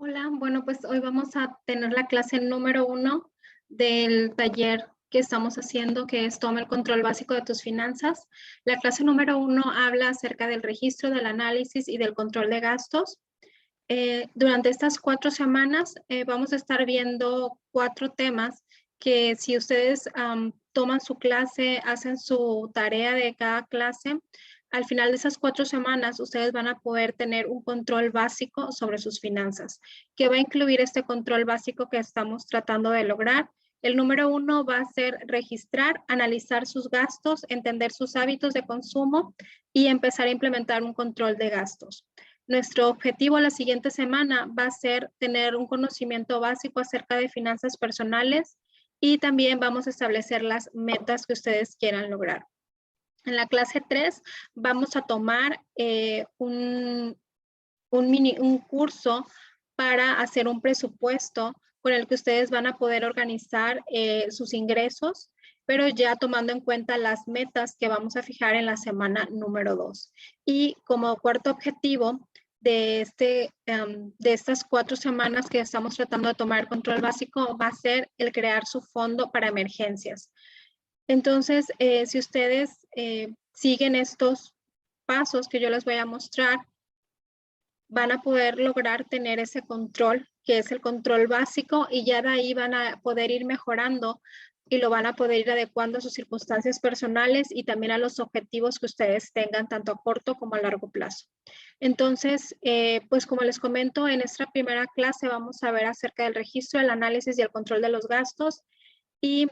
Hola, bueno, pues hoy vamos a tener la clase número 1 del taller que estamos haciendo, que es Toma el control básico de tus finanzas. La clase número 1 habla acerca del registro, del análisis y del control de gastos. Durante estas 4 semanas vamos a estar viendo 4 temas que si ustedes toman su clase, hacen su tarea de cada clase, al final de esas 4 semanas ustedes van a poder tener un control básico sobre sus finanzas, que va a incluir este control básico que estamos tratando de lograr. El número 1 va a ser registrar, analizar sus gastos, entender sus hábitos de consumo y empezar a implementar un control de gastos. Nuestro objetivo la siguiente semana va a ser tener un conocimiento básico acerca de finanzas personales y también vamos a establecer las metas que ustedes quieran lograr. En la clase 3 vamos a tomar un curso para hacer un presupuesto con el que ustedes van a poder organizar sus ingresos, pero ya tomando en cuenta las metas que vamos a fijar en la semana número 2. Y como cuarto objetivo de estas 4 semanas que estamos tratando de tomar control básico va a ser el crear su fondo para emergencias. Entonces, si ustedes siguen estos pasos que yo les voy a mostrar, van a poder lograr tener ese control, que es el control básico, y ya de ahí van a poder ir mejorando y lo van a poder ir adecuando a sus circunstancias personales y también a los objetivos que ustedes tengan, tanto a corto como a largo plazo. Entonces, pues como les comento, en esta primera clase vamos a ver acerca del registro, el análisis y el control de los gastos, y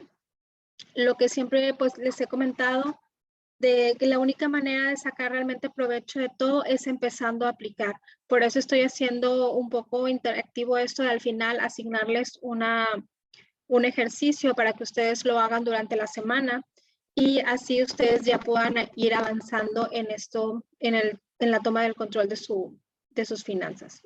lo que siempre pues les he comentado, de que la única manera de sacar realmente provecho de todo es empezando a aplicar. Por eso estoy haciendo un poco interactivo esto de al final asignarles un ejercicio para que ustedes lo hagan durante la semana y así ustedes ya puedan ir avanzando en esto, en la toma del control de sus finanzas.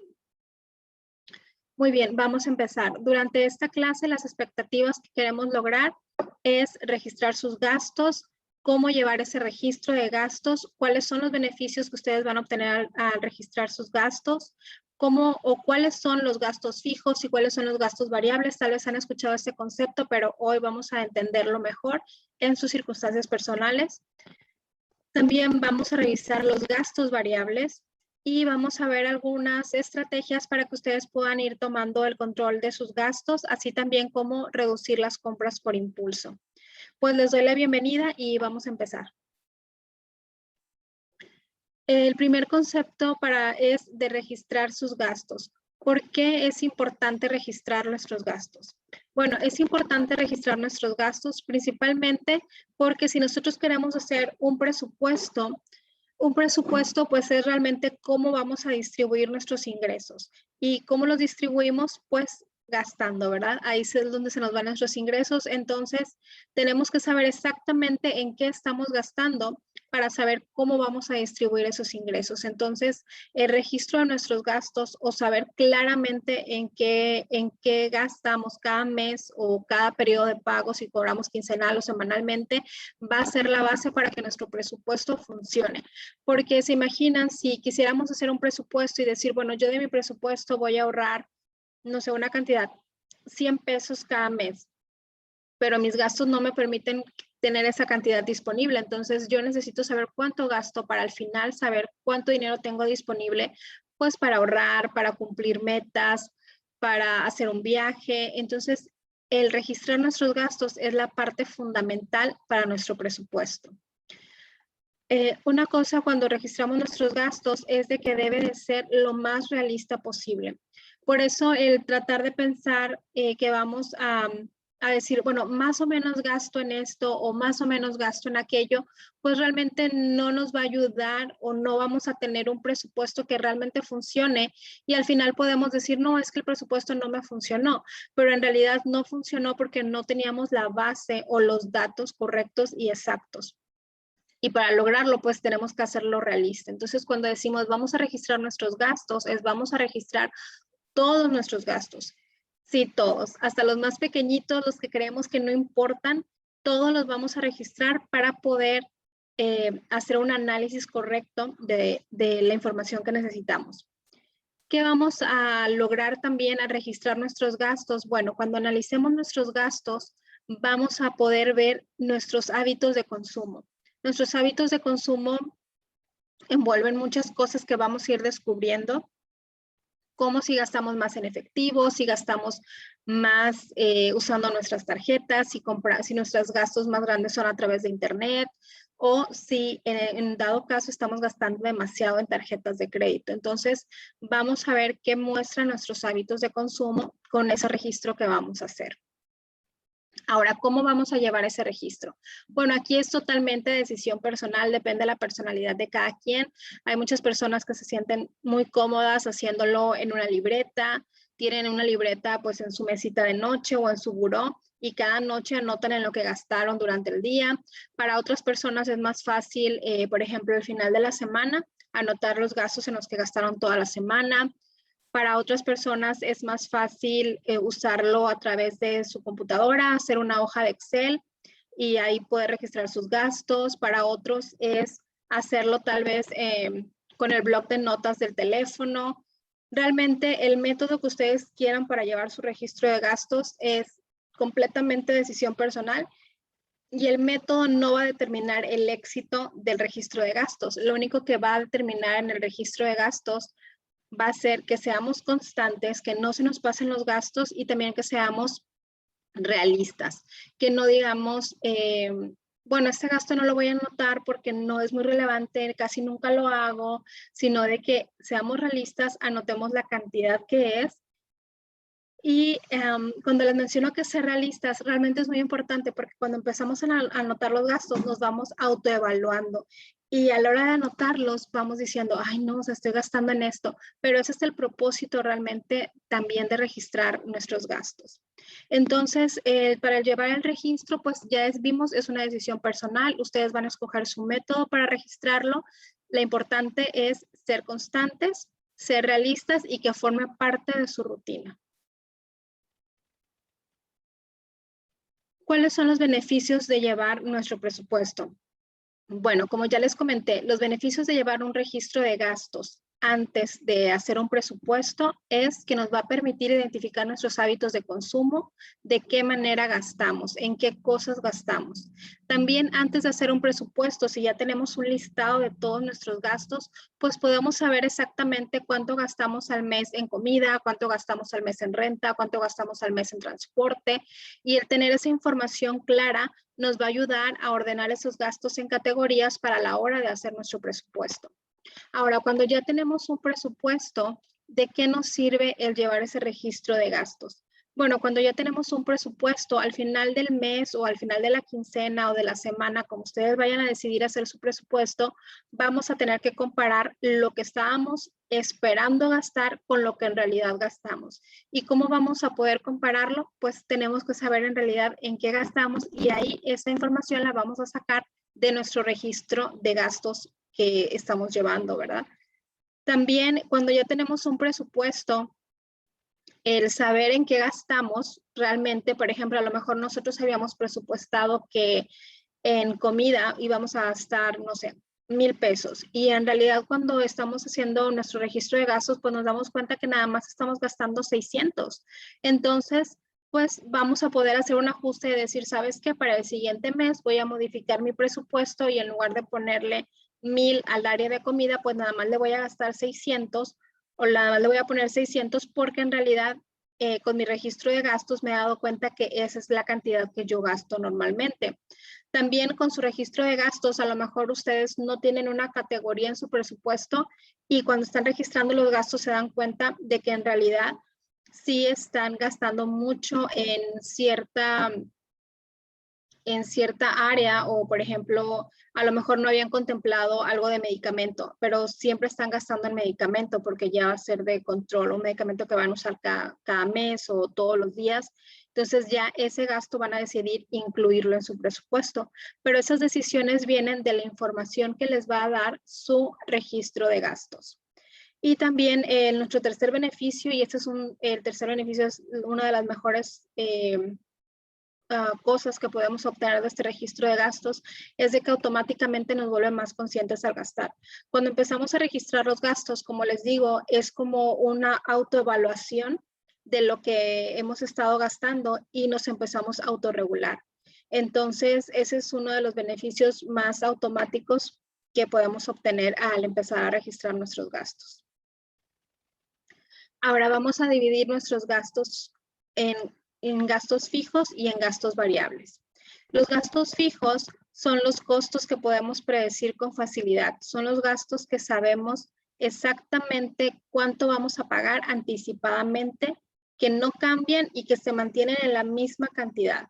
Muy bien, vamos a empezar. Durante esta clase, las expectativas que queremos lograr es registrar sus gastos, cómo llevar ese registro de gastos, cuáles son los beneficios que ustedes van a obtener al registrar sus gastos, cómo o cuáles son los gastos fijos y cuáles son los gastos variables. Tal vez han escuchado este concepto, pero hoy vamos a entenderlo mejor en sus circunstancias personales. También vamos a revisar los gastos variables y vamos a ver algunas estrategias para que ustedes puedan ir tomando el control de sus gastos, así también como reducir las compras por impulso. Pues les doy la bienvenida y vamos a empezar. El primer concepto es de registrar sus gastos. ¿Por qué es importante registrar nuestros gastos? Bueno, es importante registrar nuestros gastos principalmente porque si nosotros queremos hacer un presupuesto pues es realmente cómo vamos a distribuir nuestros ingresos. ¿Y cómo los distribuimos? Pues gastando, ¿verdad? Ahí es donde se nos van nuestros ingresos. Entonces, tenemos que saber exactamente en qué estamos gastando para saber cómo vamos a distribuir esos ingresos. Entonces, el registro de nuestros gastos o saber claramente en qué gastamos cada mes o cada periodo de pago, si cobramos quincenal o semanalmente, va a ser la base para que nuestro presupuesto funcione. Porque se imaginan si quisiéramos hacer un presupuesto y decir, bueno, yo de mi presupuesto voy a ahorrar, no sé, una cantidad, 100 pesos cada mes, pero mis gastos no me permiten tener esa cantidad disponible. Entonces yo necesito saber cuánto gasto para al final saber cuánto dinero tengo disponible, pues para ahorrar, para cumplir metas, para hacer un viaje. Entonces el registrar nuestros gastos es la parte fundamental para nuestro presupuesto. Una cosa cuando registramos nuestros gastos es de que debe de ser lo más realista posible. Por eso el tratar de pensar que vamos a decir, bueno, más o menos gasto en esto o más o menos gasto en aquello, pues realmente no nos va a ayudar o no vamos a tener un presupuesto que realmente funcione y al final podemos decir, no, es que el presupuesto no me funcionó, pero en realidad no funcionó porque no teníamos la base o los datos correctos y exactos. Y para lograrlo, pues tenemos que hacerlo realista. Entonces, cuando decimos vamos a registrar nuestros gastos, es vamos a registrar todos nuestros gastos. Sí, todos, hasta los más pequeñitos, los que creemos que no importan, todos los vamos a registrar para poder hacer un análisis correcto de la información que necesitamos. ¿Qué vamos a lograr también al registrar nuestros gastos? Bueno, cuando analicemos nuestros gastos, vamos a poder ver nuestros hábitos de consumo. Nuestros hábitos de consumo envuelven muchas cosas que vamos a ir descubriendo, como si gastamos más en efectivo, si gastamos más usando nuestras tarjetas, si nuestros gastos más grandes son a través de internet, o si en dado caso estamos gastando demasiado en tarjetas de crédito. Entonces, vamos a ver qué muestran nuestros hábitos de consumo con ese registro que vamos a hacer. Ahora, ¿cómo vamos a llevar ese registro? Bueno, aquí es totalmente decisión personal, depende de la personalidad de cada quien. Hay muchas personas que se sienten muy cómodas haciéndolo en una libreta, tienen una libreta pues en su mesita de noche o en su buró y cada noche anotan en lo que gastaron durante el día. Para otras personas es más fácil, por ejemplo, al final de la semana, anotar los gastos en los que gastaron toda la semana. Para otras personas es más fácil usarlo a través de su computadora, hacer una hoja de Excel y ahí poder registrar sus gastos. Para otros es hacerlo tal vez con el bloc de notas del teléfono. Realmente el método que ustedes quieran para llevar su registro de gastos es completamente decisión personal y el método no va a determinar el éxito del registro de gastos. Lo único que va a determinar en el registro de gastos va a ser que seamos constantes, que no se nos pasen los gastos y también que seamos realistas, que no digamos, bueno, este gasto no lo voy a anotar porque no es muy relevante, casi nunca lo hago, sino de que seamos realistas, anotemos la cantidad que es. Y cuando les menciono que ser realistas, realmente es muy importante porque cuando empezamos a anotar los gastos, nos vamos autoevaluando. Y a la hora de anotarlos, vamos diciendo, ay, no, o sea, estoy gastando en esto. Pero ese es el propósito realmente también de registrar nuestros gastos. Entonces, para llevar el registro, pues ya vimos, es una decisión personal. Ustedes van a escoger su método para registrarlo. Lo importante es ser constantes, ser realistas y que forme parte de su rutina. ¿Cuáles son los beneficios de llevar nuestro presupuesto? Bueno, como ya les comenté, los beneficios de llevar un registro de gastos antes de hacer un presupuesto es que nos va a permitir identificar nuestros hábitos de consumo, de qué manera gastamos, en qué cosas gastamos. También antes de hacer un presupuesto, si ya tenemos un listado de todos nuestros gastos, pues podemos saber exactamente cuánto gastamos al mes en comida, cuánto gastamos al mes en renta, cuánto gastamos al mes en transporte. Y el tener esa información clara nos va a ayudar a ordenar esos gastos en categorías para la hora de hacer nuestro presupuesto. Ahora, cuando ya tenemos un presupuesto, ¿de qué nos sirve el llevar ese registro de gastos? Bueno, cuando ya tenemos un presupuesto, al final del mes o al final de la quincena o de la semana, como ustedes vayan a decidir hacer su presupuesto, vamos a tener que comparar lo que estábamos esperando gastar con lo que en realidad gastamos. ¿Y cómo vamos a poder compararlo? Pues tenemos que saber en realidad en qué gastamos y ahí esa información la vamos a sacar de nuestro registro de gastos que estamos llevando, ¿verdad? También cuando ya tenemos un presupuesto, el saber en qué gastamos realmente, por ejemplo, a lo mejor nosotros habíamos presupuestado que en comida íbamos a gastar, no sé, 1,000 pesos. Y en realidad cuando estamos haciendo nuestro registro de gastos, pues nos damos cuenta que nada más estamos gastando 600. Entonces, pues vamos a poder hacer un ajuste y decir, ¿sabes qué? Para el siguiente mes voy a modificar mi presupuesto y en lugar de ponerle 1,000 al área de comida, pues nada más le voy a gastar 600 o nada más le voy a poner 600 porque en realidad con mi registro de gastos me he dado cuenta que esa es la cantidad que yo gasto normalmente. También con su registro de gastos, a lo mejor ustedes no tienen una categoría en su presupuesto y cuando están registrando los gastos se dan cuenta de que en realidad sí están gastando mucho en cierta área o, por ejemplo, a lo mejor no habían contemplado algo de medicamento, pero siempre están gastando en medicamento porque ya va a ser de control, un medicamento que van a usar cada mes o todos los días. Entonces ya ese gasto van a decidir incluirlo en su presupuesto, pero esas decisiones vienen de la información que les va a dar su registro de gastos. Y también nuestro tercer beneficio, y este es el tercer beneficio, es una de las mejores cosas que podemos obtener de este registro de gastos es de que automáticamente nos vuelve más conscientes al gastar. Cuando empezamos a registrar los gastos, como les digo, es como una autoevaluación de lo que hemos estado gastando y nos empezamos a autorregular. Entonces, ese es uno de los beneficios más automáticos que podemos obtener al empezar a registrar nuestros gastos. Ahora vamos a dividir nuestros gastos en gastos fijos y en gastos variables. Los gastos fijos son los costos que podemos predecir con facilidad. Son los gastos que sabemos exactamente cuánto vamos a pagar anticipadamente, que no cambian y que se mantienen en la misma cantidad.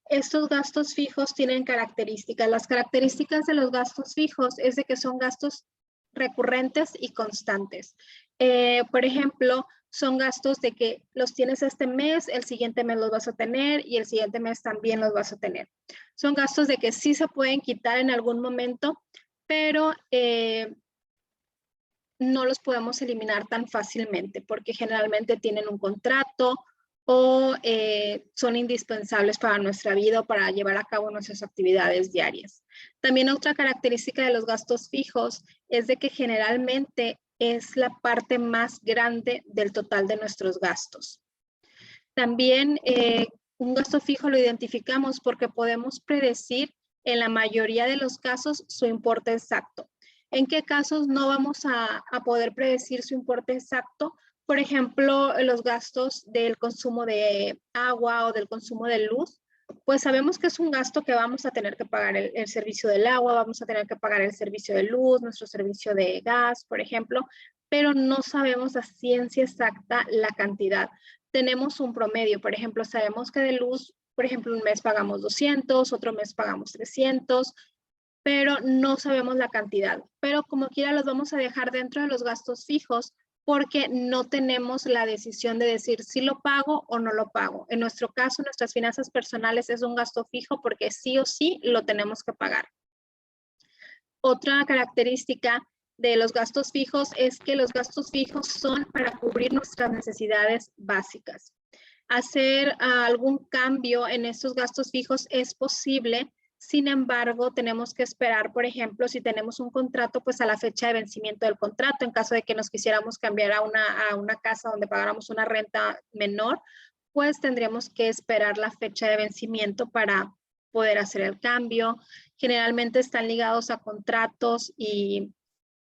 Estos gastos fijos tienen características. Las características de los gastos fijos es de que son gastos recurrentes y constantes. Por ejemplo, son gastos de que los tienes este mes, el siguiente mes los vas a tener y el siguiente mes también los vas a tener. Son gastos de que sí se pueden quitar en algún momento, pero no los podemos eliminar tan fácilmente porque generalmente tienen un contrato o son indispensables para nuestra vida o para llevar a cabo nuestras actividades diarias. También otra característica de los gastos fijos es de que generalmente es la parte más grande del total de nuestros gastos. También un gasto fijo lo identificamos porque podemos predecir en la mayoría de los casos su importe exacto. ¿En qué casos no vamos a poder predecir su importe exacto? Por ejemplo, los gastos del consumo de agua o del consumo de luz, pues sabemos que es un gasto que vamos a tener que pagar el servicio del agua, vamos a tener que pagar el servicio de luz, nuestro servicio de gas, por ejemplo, pero no sabemos a ciencia exacta la cantidad. Tenemos un promedio, por ejemplo, sabemos que de luz, por ejemplo, un mes pagamos 200, otro mes pagamos 300, pero no sabemos la cantidad. Pero como quiera los vamos a dejar dentro de los gastos fijos porque no tenemos la decisión de decir si lo pago o no lo pago. En nuestro caso, nuestras finanzas personales es un gasto fijo porque sí o sí lo tenemos que pagar. Otra característica de los gastos fijos es que los gastos fijos son para cubrir nuestras necesidades básicas. Hacer algún cambio en estos gastos fijos es posible. Sin embargo, tenemos que esperar, por ejemplo, si tenemos un contrato, pues a la fecha de vencimiento del contrato, en caso de que nos quisiéramos cambiar a una casa donde pagáramos una renta menor, pues tendríamos que esperar la fecha de vencimiento para poder hacer el cambio. Generalmente están ligados a contratos y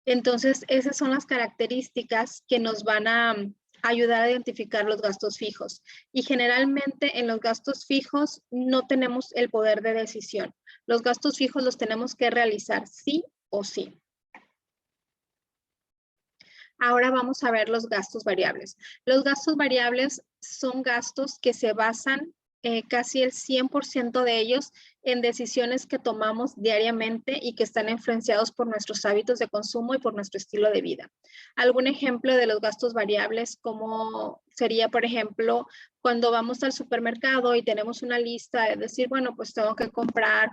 entonces esas son las características que nos van a ayudar a identificar los gastos fijos. Y generalmente en los gastos fijos no tenemos el poder de decisión. Los gastos fijos los tenemos que realizar sí o sí. Ahora vamos a ver los gastos variables. Los gastos variables son gastos que se basan casi el 100% de ellos en decisiones que tomamos diariamente y que están influenciados por nuestros hábitos de consumo y por nuestro estilo de vida. Algún ejemplo de los gastos variables como sería, por ejemplo, cuando vamos al supermercado y tenemos una lista de decir, bueno, pues tengo que comprar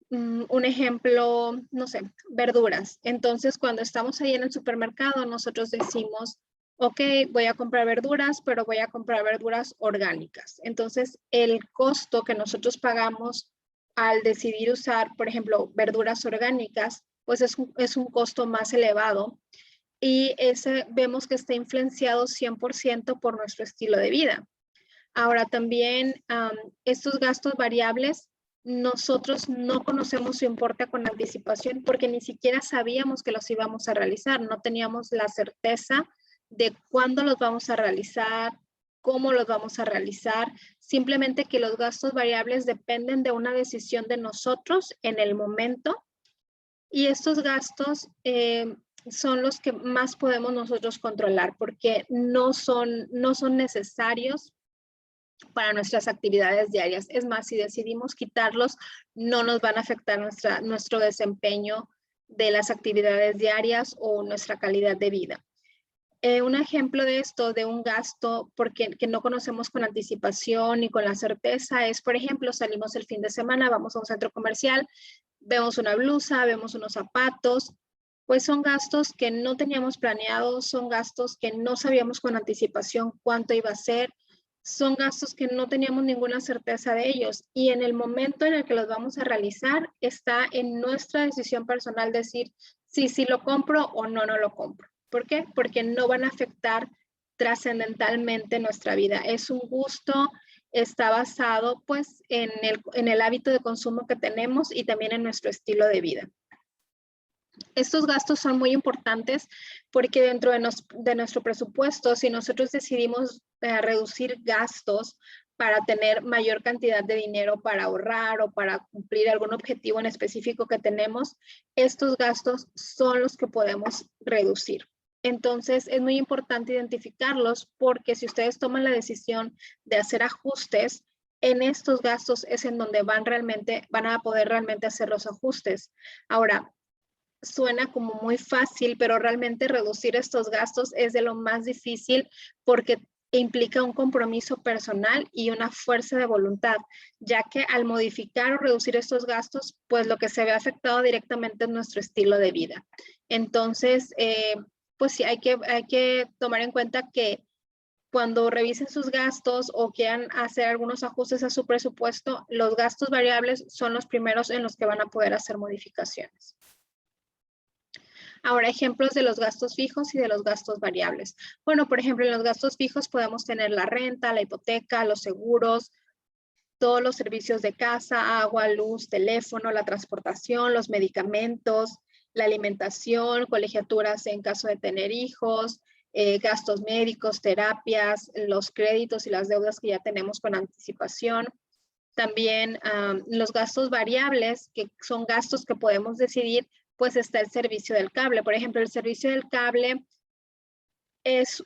un ejemplo, no sé, verduras. Entonces, cuando estamos ahí en el supermercado, nosotros decimos, ok, voy a comprar verduras, pero voy a comprar verduras orgánicas. Entonces, el costo que nosotros pagamos al decidir usar, por ejemplo, verduras orgánicas, pues es un costo más elevado y ese vemos que está influenciado 100% por nuestro estilo de vida. Ahora también estos gastos variables, nosotros no conocemos su importe con anticipación porque ni siquiera sabíamos que los íbamos a realizar, no teníamos la certeza de cuándo los vamos a realizar, cómo los vamos a realizar, simplemente que los gastos variables dependen de una decisión de nosotros en el momento y estos gastos son los que más podemos nosotros controlar porque no son necesarios para nuestras actividades diarias. Es más, si decidimos quitarlos, no nos van a afectar nuestro desempeño de las actividades diarias o nuestra calidad de vida. Un ejemplo de esto, de un gasto que no conocemos con anticipación y con la certeza es, por ejemplo, salimos el fin de semana, vamos a un centro comercial, vemos una blusa, vemos unos zapatos, pues son gastos que no teníamos planeados, son gastos que no sabíamos con anticipación cuánto iba a ser. son gastos que no teníamos ninguna certeza de ellos y en el momento en el que los vamos a realizar está en nuestra decisión personal decir si lo compro o no lo compro. ¿Por qué? Porque no van a afectar trascendentalmente nuestra vida. Es un gusto, está basado pues en el hábito de consumo que tenemos y también en nuestro estilo de vida. Estos gastos son muy importantes porque dentro de nuestro presupuesto, si nosotros decidimos reducir gastos para tener mayor cantidad de dinero para ahorrar o para cumplir algún objetivo en específico que tenemos, estos gastos son los que podemos reducir. Entonces, es muy importante identificarlos porque si ustedes toman la decisión de hacer ajustes, en estos gastos es en donde van a poder realmente hacer los ajustes. Ahora, suena como muy fácil, pero realmente reducir estos gastos es de lo más difícil porque implica un compromiso personal y una fuerza de voluntad, ya que al modificar o reducir estos gastos, pues lo que se ve afectado directamente es nuestro estilo de vida. Entonces, pues sí, hay que tomar en cuenta que cuando revisen sus gastos o quieran hacer algunos ajustes a su presupuesto, los gastos variables son los primeros en los que van a poder hacer modificaciones. Ahora, ejemplos de los gastos fijos y de los gastos variables. Bueno, por ejemplo, en los gastos fijos podemos tener la renta, la hipoteca, los seguros, todos los servicios de casa, agua, luz, teléfono, la transportación, los medicamentos, la alimentación, colegiaturas en caso de tener hijos, gastos médicos, terapias, los créditos y las deudas que ya tenemos con anticipación. También los gastos variables, que son gastos que podemos decidir, pues está el servicio del cable. Por ejemplo, el servicio del cable es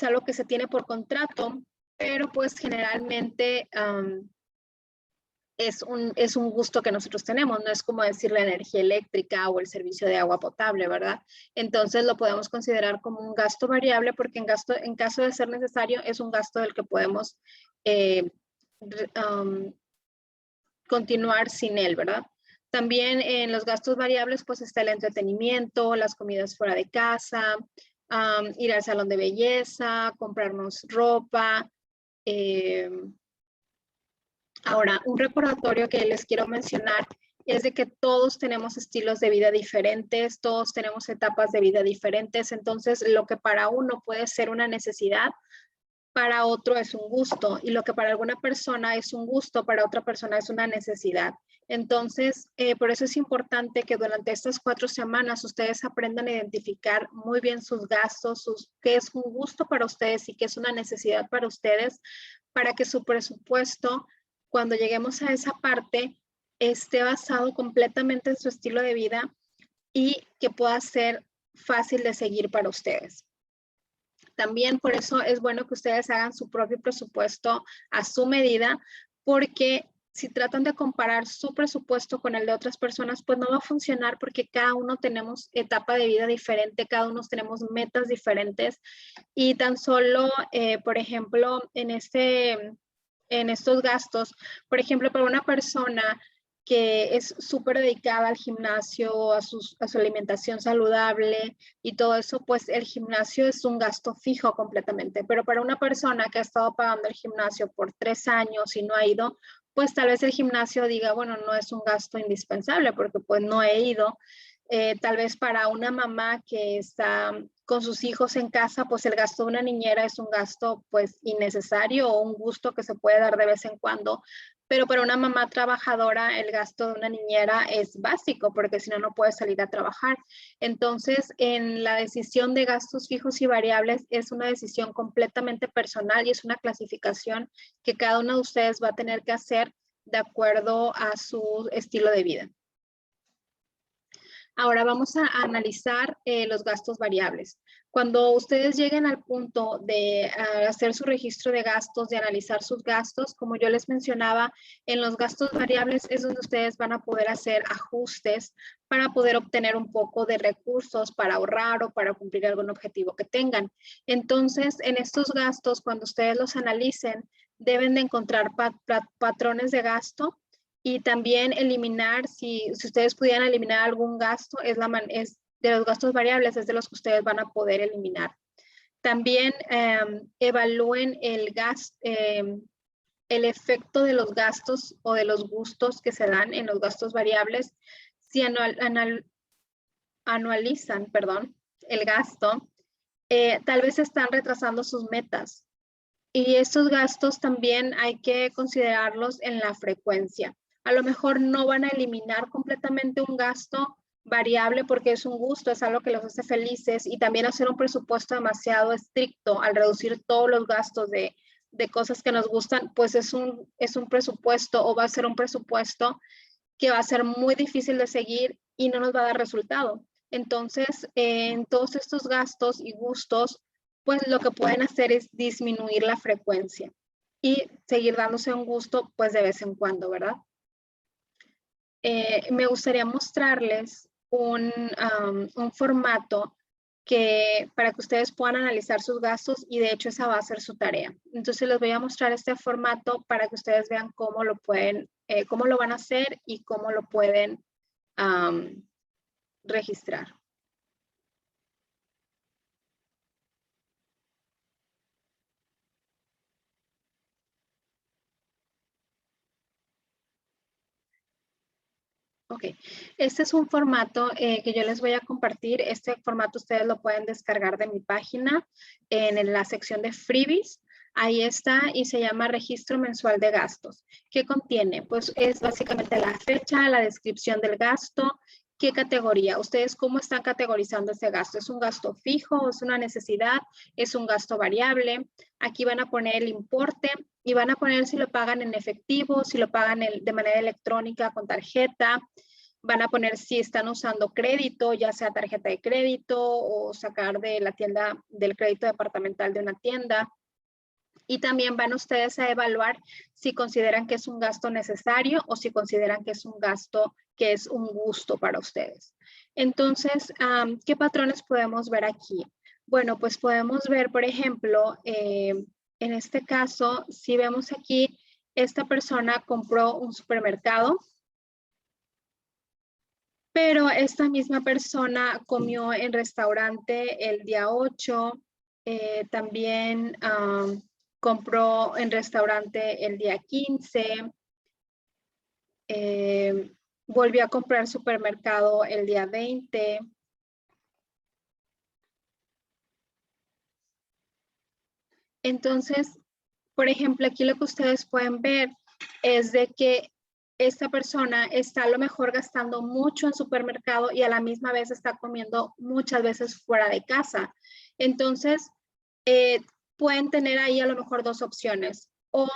algo que se tiene por contrato, pero pues generalmente es un gusto que nosotros tenemos, no es como decir la energía eléctrica o el servicio de agua potable, ¿verdad? Entonces lo podemos considerar como un gasto variable porque en caso de ser necesario es un gasto del que podemos continuar sin él, ¿verdad? También en los gastos variables pues está el entretenimiento, las comidas fuera de casa, ir al salón de belleza, comprarnos ropa. Ahora, un recordatorio que les quiero mencionar es de que todos tenemos estilos de vida diferentes, todos tenemos etapas de vida diferentes, entonces lo que para uno puede ser una necesidad, para otro es un gusto y lo que para alguna persona es un gusto, para otra persona es una necesidad. Entonces, por eso es importante que durante estas 4 semanas ustedes aprendan a identificar muy bien sus gastos, qué es un gusto para ustedes y qué es una necesidad para ustedes, para que su presupuesto, cuando lleguemos a esa parte, esté basado completamente en su estilo de vida y que pueda ser fácil de seguir para ustedes. También por eso es bueno que ustedes hagan su propio presupuesto a su medida, porque si tratan de comparar su presupuesto con el de otras personas, pues no va a funcionar porque cada uno tenemos etapa de vida diferente, cada uno tenemos metas diferentes y tan solo, por ejemplo, en estos gastos, por ejemplo, para una persona que es súper dedicada al gimnasio, a su alimentación saludable y todo eso, pues el gimnasio es un gasto fijo completamente. Pero para una persona que ha estado pagando el gimnasio por 3 años y no ha ido, pues tal vez el gimnasio diga, bueno, no es un gasto indispensable porque pues no he ido. Tal vez para una mamá que está con sus hijos en casa, pues el gasto de una niñera es un gasto pues innecesario o un gusto que se puede dar de vez en cuando, pero para una mamá trabajadora el gasto de una niñera es básico porque si no, no puede salir a trabajar. Entonces, en la decisión de gastos fijos y variables es una decisión completamente personal y es una clasificación que cada uno de ustedes va a tener que hacer de acuerdo a su estilo de vida. Ahora vamos a analizar los gastos variables. Cuando ustedes lleguen al punto de hacer su registro de gastos, de analizar sus gastos, como yo les mencionaba, en los gastos variables es donde ustedes van a poder hacer ajustes para poder obtener un poco de recursos para ahorrar o para cumplir algún objetivo que tengan. Entonces, en estos gastos, cuando ustedes los analicen, deben de encontrar patrones de gasto y también eliminar, si ustedes pudieran eliminar algún gasto, es de los gastos variables, es de los que ustedes van a poder eliminar. También evalúen el efecto de los gastos o de los gustos que se dan en los gastos variables. Si anualizan, perdón, el gasto, tal vez están retrasando sus metas. Y estos gastos también hay que considerarlos en la frecuencia. A lo mejor no van a eliminar completamente un gasto variable porque es un gusto, es algo que los hace felices, y también hacer un presupuesto demasiado estricto al reducir todos los gastos de cosas que nos gustan, pues es un presupuesto, o va a ser un presupuesto que va a ser muy difícil de seguir y no nos va a dar resultado. Entonces, en todos estos gastos y gustos, pues lo que pueden hacer es disminuir la frecuencia y seguir dándose un gusto, pues de vez en cuando, ¿verdad? Me gustaría mostrarles un formato para que ustedes puedan analizar sus gastos, y de hecho esa va a ser su tarea. Entonces les voy a mostrar este formato para que ustedes vean cómo lo pueden, cómo lo van a hacer y cómo lo pueden registrar. Ok, este es un formato que yo les voy a compartir. Este formato ustedes lo pueden descargar de mi página en la sección de freebies. Ahí está, y se llama Registro Mensual de Gastos. ¿Qué contiene? Pues es básicamente la fecha, la descripción del gasto, qué categoría. Ustedes cómo están categorizando ese gasto. ¿Es un gasto fijo? ¿Es una necesidad? ¿Es un gasto variable? Aquí van a poner el importe y van a poner si lo pagan en efectivo, si lo pagan de manera electrónica con tarjeta. Van a poner si están usando crédito, ya sea tarjeta de crédito o sacar de la tienda, del crédito departamental de una tienda. Y también van ustedes a evaluar si consideran que es un gasto necesario o si consideran que es un gasto que es un gusto para ustedes. Entonces, ¿qué patrones podemos ver aquí? Bueno, pues podemos ver, por ejemplo, en este caso, si vemos aquí, esta persona compró un supermercado, pero esta misma persona comió en restaurante el día 8, también compró en restaurante el día 15, volvió a comprar supermercado el día 20. Entonces, por ejemplo, aquí lo que ustedes pueden ver es de que esta persona está a lo mejor gastando mucho en supermercado y a la misma vez está comiendo muchas veces fuera de casa. Entonces, pueden tener ahí a lo mejor dos opciones: o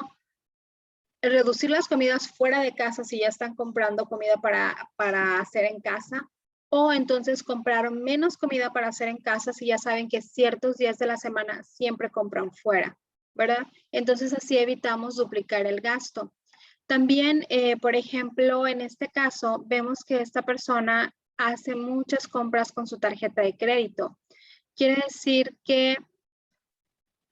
reducir las comidas fuera de casa si ya están comprando comida para hacer en casa, o entonces comprar menos comida para hacer en casa si ya saben que ciertos días de la semana siempre compran fuera, ¿verdad? Entonces así evitamos duplicar el gasto. También, por ejemplo, en este caso, vemos que esta persona hace muchas compras con su tarjeta de crédito. Quiere decir que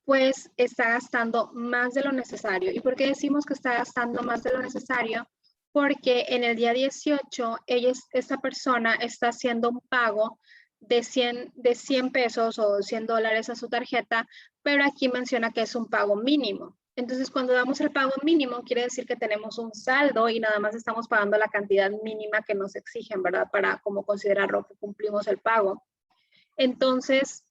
pues está gastando más de lo necesario. ¿Y por qué decimos que está gastando más de lo necesario? Porque en el día 18, esta persona está haciendo un pago de 100 pesos o $100 a su tarjeta, pero aquí menciona que es un pago mínimo. Entonces, cuando damos el pago mínimo, quiere decir que tenemos un saldo y nada más estamos pagando la cantidad mínima que nos exigen, ¿verdad? Para como considerarlo que cumplimos el pago. Entonces,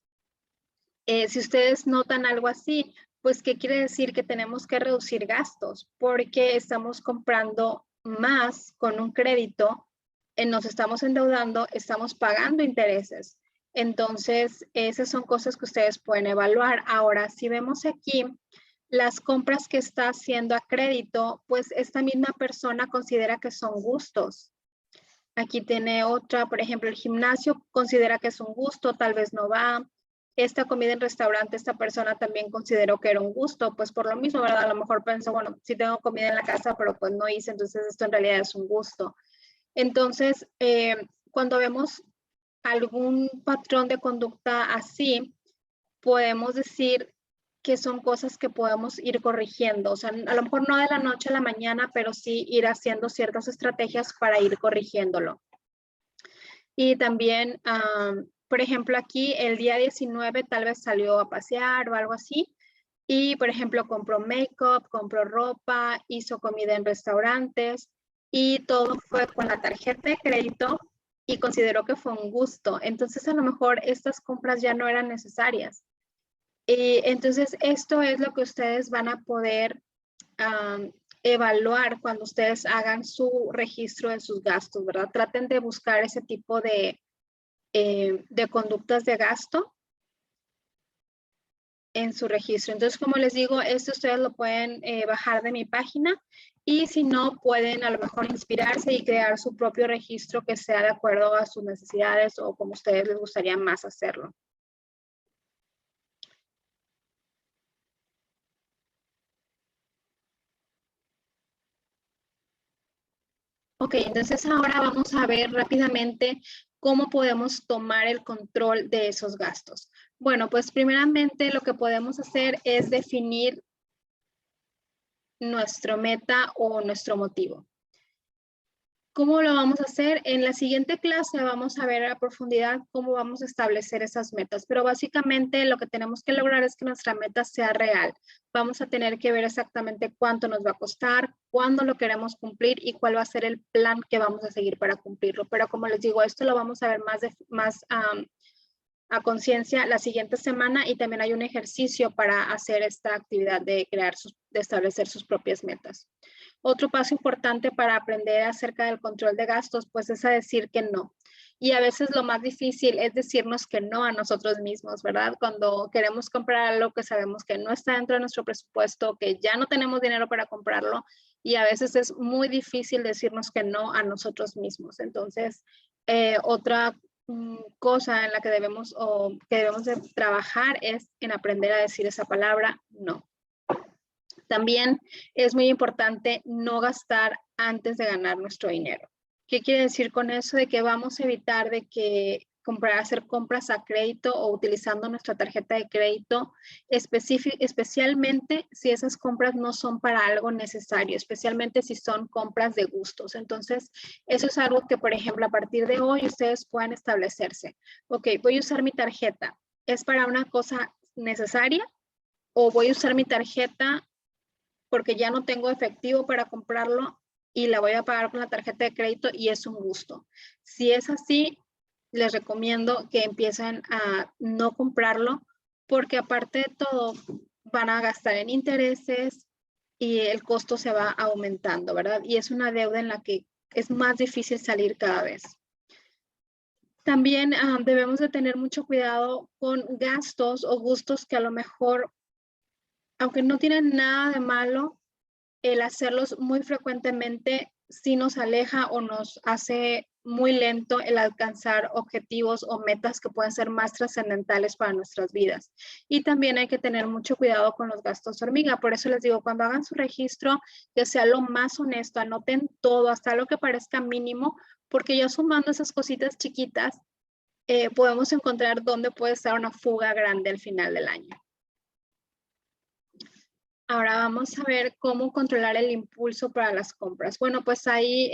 si ustedes notan algo así, pues ¿qué quiere decir? Que tenemos que reducir gastos porque estamos comprando más con un crédito, nos estamos endeudando, estamos pagando intereses. Entonces, esas son cosas que ustedes pueden evaluar. Ahora, si vemos aquí las compras que está haciendo a crédito, pues esta misma persona considera que son gustos. Aquí tiene otra, por ejemplo, el gimnasio considera que es un gusto, tal vez no va. Esta comida en restaurante, esta persona también consideró que era un gusto, pues por lo mismo, ¿verdad? A lo mejor pensó, bueno, sí tengo comida en la casa, pero pues no hice, entonces esto en realidad es un gusto. Entonces, cuando vemos algún patrón de conducta así, podemos decir que son cosas que podemos ir corrigiendo. O sea, a lo mejor no de la noche a la mañana, pero sí ir haciendo ciertas estrategias para ir corrigiéndolo. Y también por ejemplo, aquí el día 19 tal vez salió a pasear o algo así. Y, por ejemplo, compró make-up, compró ropa, hizo comida en restaurantes y todo fue con la tarjeta de crédito y consideró que fue un gusto. Entonces, a lo mejor estas compras ya no eran necesarias. Y entonces, esto es lo que ustedes van a poder evaluar cuando ustedes hagan su registro de sus gastos, ¿verdad? Traten de buscar ese tipo de conductas de gasto en su registro. Entonces, como les digo, esto ustedes lo pueden bajar de mi página y si no, pueden a lo mejor inspirarse y crear su propio registro que sea de acuerdo a sus necesidades o como a ustedes les gustaría más hacerlo. Ok, entonces ahora vamos a ver rápidamente cómo podemos tomar el control de esos gastos. Bueno, pues primeramente lo que podemos hacer es definir nuestra meta o nuestro motivo. ¿Cómo lo vamos a hacer? En la siguiente clase vamos a ver a profundidad cómo vamos a establecer esas metas, pero básicamente lo que tenemos que lograr es que nuestra meta sea real. Vamos a tener que ver exactamente cuánto nos va a costar, cuándo lo queremos cumplir y cuál va a ser el plan que vamos a seguir para cumplirlo. Pero como les digo, esto lo vamos a ver más a conciencia la siguiente semana y también hay un ejercicio para hacer esta actividad de de establecer sus propias metas. Otro paso importante para aprender acerca del control de gastos, pues es a decir que no. Y a veces lo más difícil es decirnos que no a nosotros mismos, ¿verdad? Cuando queremos comprar algo que sabemos que no está dentro de nuestro presupuesto, que ya no tenemos dinero para comprarlo y a veces es muy difícil decirnos que no a nosotros mismos. Entonces, otra cosa en la que debemos de trabajar es en aprender a decir esa palabra no. También es muy importante no gastar antes de ganar nuestro dinero. ¿Qué quiere decir con eso? De que vamos a evitar de que hacer compras a crédito o utilizando nuestra tarjeta de crédito, especialmente si esas compras no son para algo necesario, especialmente si son compras de gustos. Entonces, eso es algo que, por ejemplo, a partir de hoy ustedes pueden establecerse. Ok, voy a usar mi tarjeta. ¿Es para una cosa necesaria? ¿O voy a usar mi tarjeta porque ya no tengo efectivo para comprarlo y la voy a pagar con la tarjeta de crédito y es un gusto? Si es así, les recomiendo que empiecen a no comprarlo porque aparte de todo van a gastar en intereses y el costo se va aumentando, ¿verdad? Y es una deuda en la que es más difícil salir cada vez. También debemos de tener mucho cuidado con gastos o gustos que a lo mejor, aunque no tienen nada de malo, el hacerlos muy frecuentemente sí nos aleja o nos hace muy lento el alcanzar objetivos o metas que pueden ser más trascendentales para nuestras vidas. Y también hay que tener mucho cuidado con los gastos hormiga. Por eso les digo, cuando hagan su registro, que sea lo más honesto, anoten todo, hasta lo que parezca mínimo, porque ya sumando esas cositas chiquitas, podemos encontrar dónde puede estar una fuga grande al final del año. Ahora vamos a ver cómo controlar el impulso para las compras. Bueno, pues ahí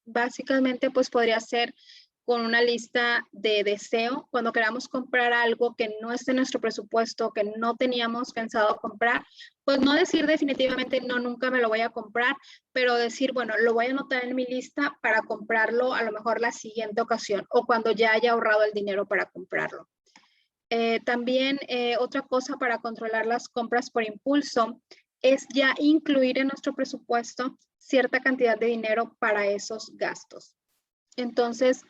básicamente pues podría ser con una lista de deseo. Cuando queramos comprar algo que no esté en nuestro presupuesto, que no teníamos pensado comprar, pues no decir definitivamente no, nunca me lo voy a comprar, pero decir, bueno, lo voy a anotar en mi lista para comprarlo a lo mejor la siguiente ocasión o cuando ya haya ahorrado el dinero para comprarlo. También otra cosa para controlar las compras por impulso es ya incluir en nuestro presupuesto cierta cantidad de dinero para esos gastos. Entonces,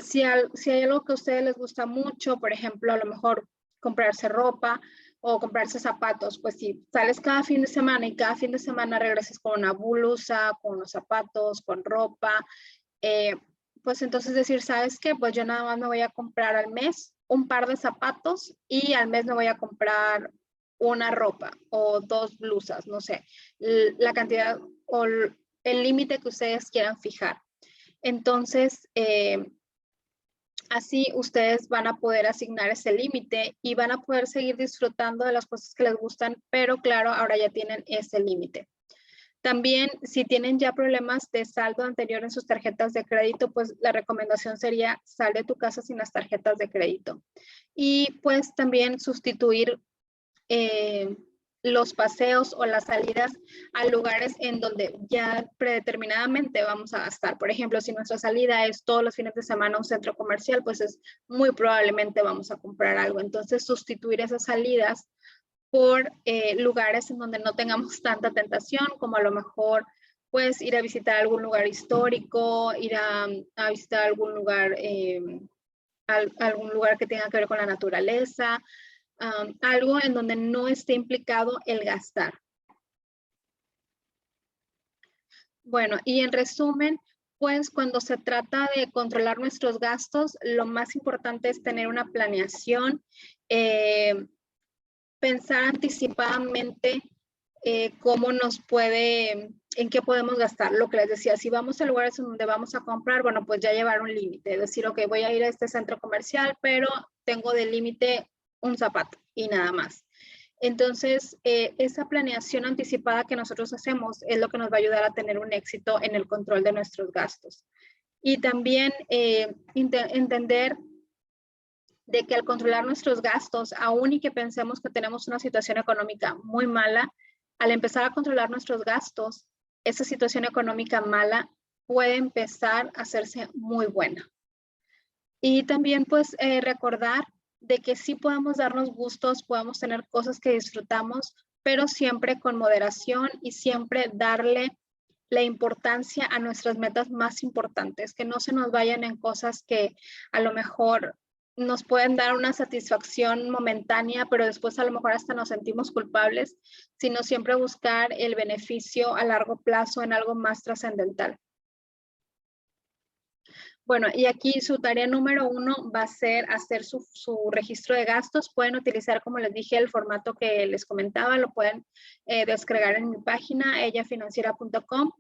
si hay algo que a ustedes les gusta mucho, por ejemplo, a lo mejor comprarse ropa o comprarse zapatos, pues si sales cada fin de semana y cada fin de semana regresas con una blusa, con unos zapatos, con ropa, pues entonces decir, ¿sabes qué? Pues yo nada más me voy a comprar al mes un par de zapatos y al mes me voy a comprar una ropa o dos blusas, no sé, la cantidad o el límite que ustedes quieran fijar. Entonces, así ustedes van a poder asignar ese límite y van a poder seguir disfrutando de las cosas que les gustan, pero claro, ahora ya tienen ese límite. También, si tienen ya problemas de saldo anterior en sus tarjetas de crédito, pues la recomendación sería sal de tu casa sin las tarjetas de crédito. Y pues también sustituir los paseos o las salidas a lugares en donde ya predeterminadamente vamos a gastar. Por ejemplo, si nuestra salida es todos los fines de semana a un centro comercial, pues es muy probablemente vamos a comprar algo. Entonces, sustituir esas salidas por lugares en donde no tengamos tanta tentación, como a lo mejor pues ir a visitar algún lugar histórico, ir a visitar algún lugar que tenga que ver con la naturaleza, algo en donde no esté implicado el gastar. Bueno, y en resumen, pues cuando se trata de controlar nuestros gastos, lo más importante es tener una planeación, pensar anticipadamente cómo nos puede, en qué podemos gastar. Lo que les decía, si vamos a lugares donde vamos a comprar, bueno, pues ya llevar un límite, decir, ok, voy a ir a este centro comercial, pero tengo de límite un zapato y nada más. Entonces, esa planeación anticipada que nosotros hacemos es lo que nos va a ayudar a tener un éxito en el control de nuestros gastos. Y también entender de que al controlar nuestros gastos, aún y que pensemos que tenemos una situación económica muy mala, al empezar a controlar nuestros gastos, esa situación económica mala puede empezar a hacerse muy buena. Y también pues recordar de que sí podemos darnos gustos, podemos tener cosas que disfrutamos, pero siempre con moderación y siempre darle la importancia a nuestras metas más importantes, que no se nos vayan en cosas que a lo mejor nos pueden dar una satisfacción momentánea, pero después a lo mejor hasta nos sentimos culpables, sino siempre buscar el beneficio a largo plazo en algo más trascendental. Bueno, y aquí su tarea número 1 va a ser hacer su registro de gastos. Pueden utilizar, como les dije, el formato que les comentaba, lo pueden descargar en mi página, ellafinanciera.com.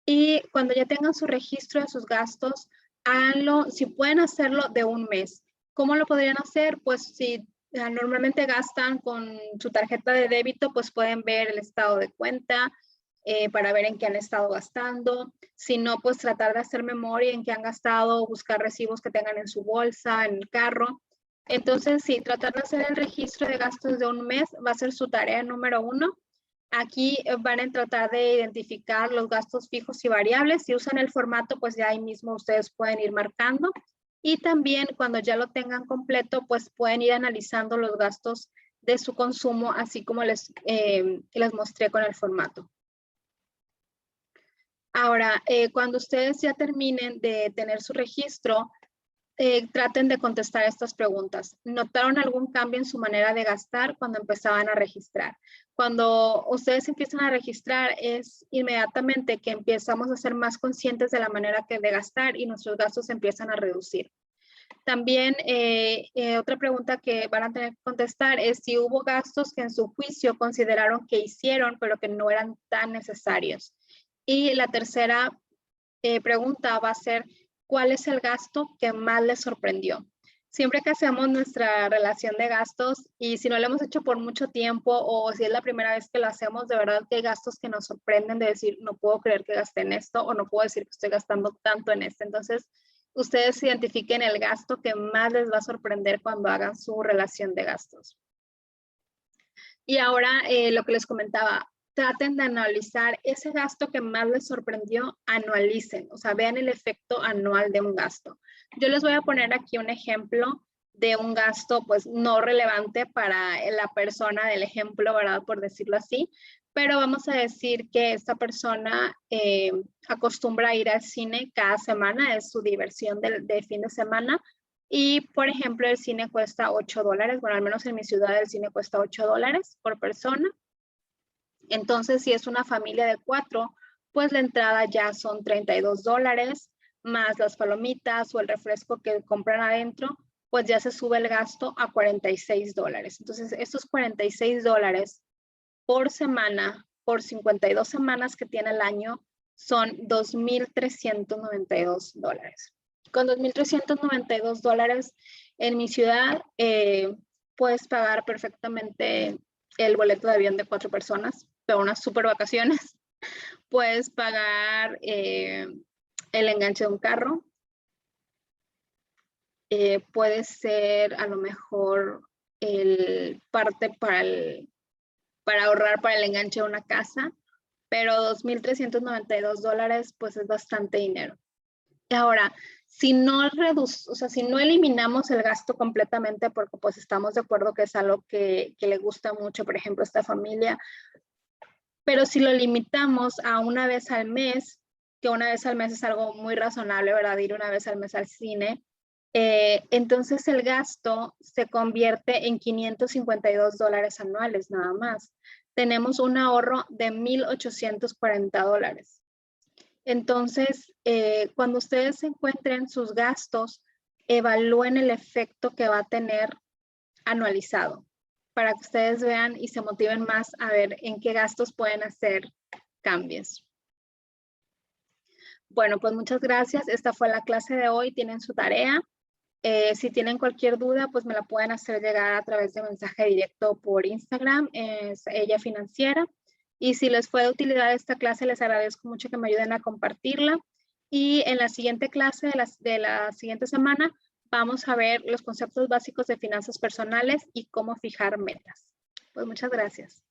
Y cuando ya tengan su registro de sus gastos, háganlo, si pueden hacerlo de un mes. ¿Cómo lo podrían hacer? Pues si normalmente gastan con su tarjeta de débito, pues pueden ver el estado de cuenta, para ver en qué han estado gastando. Si no, pues tratar de hacer memoria en qué han gastado, buscar recibos que tengan en su bolsa, en el carro. Entonces, sí, tratar de hacer el registro de gastos de un mes va a ser su tarea número 1. Aquí van a tratar de identificar los gastos fijos y variables. Si usan el formato, pues ya ahí mismo ustedes pueden ir marcando. Y también cuando ya lo tengan completo, pues pueden ir analizando los gastos de su consumo, así como les mostré con el formato. Ahora, cuando ustedes ya terminen de tener su registro, traten de contestar estas preguntas. ¿Notaron algún cambio en su manera de gastar cuando empezaban a registrar? Cuando ustedes empiezan a registrar es inmediatamente que empezamos a ser más conscientes de la manera de gastar y nuestros gastos empiezan a reducir. También otra pregunta que van a tener que contestar es si hubo gastos que en su juicio consideraron que hicieron, pero que no eran tan necesarios. Y la tercera pregunta va a ser, ¿cuál es el gasto que más les sorprendió? Siempre que hacemos nuestra relación de gastos y si no lo hemos hecho por mucho tiempo o si es la primera vez que lo hacemos, de verdad que hay gastos que nos sorprenden de decir, no puedo creer que gasté en esto o no puedo decir que estoy gastando tanto en esto. Entonces, ustedes identifiquen el gasto que más les va a sorprender cuando hagan su relación de gastos. Y ahora lo que les comentaba, traten de analizar ese gasto que más les sorprendió, anualicen, o sea, vean el efecto anual de un gasto. Yo les voy a poner aquí un ejemplo de un gasto pues no relevante para la persona del ejemplo, ¿verdad? Por decirlo así, pero vamos a decir que esta persona acostumbra a ir al cine cada semana, es su diversión de fin de semana. Y, por ejemplo, el cine cuesta $8. Bueno, al menos en mi ciudad el cine cuesta $8 por persona. Entonces, si es una familia de 4, pues la entrada ya son $32, más las palomitas o el refresco que compran adentro, pues ya se sube el gasto a $46. Entonces, estos $46 por semana, por 52 semanas que tiene el año, son $2,392. Con $2,392 en mi ciudad, puedes pagar perfectamente el boleto de avión de 4 personas, pero unas super vacaciones, puedes pagar el enganche de un carro. Puede ser a lo mejor el parte para ahorrar para el enganche de una casa, pero $2,392 pues es bastante dinero. Y ahora, si no si no eliminamos el gasto completamente, porque pues estamos de acuerdo que es algo que le gusta mucho, por ejemplo, a esta familia, pero si lo limitamos a una vez al mes, que una vez al mes es algo muy razonable, ¿verdad? Ir una vez al mes al cine, entonces el gasto se convierte en $552 anuales nada más. Tenemos un ahorro de $1,840. Entonces, cuando ustedes encuentren sus gastos, evalúen el efecto que va a tener anualizado para que ustedes vean y se motiven más a ver en qué gastos pueden hacer cambios. Bueno, pues muchas gracias. Esta fue la clase de hoy. Tienen su tarea. Si tienen cualquier duda, pues me la pueden hacer llegar a través de mensaje directo por Instagram, es Ella Financiera. Y si les fue de utilidad esta clase, les agradezco mucho que me ayuden a compartirla. Y en la siguiente clase de la siguiente semana, vamos a ver los conceptos básicos de finanzas personales y cómo fijar metas. Pues muchas gracias.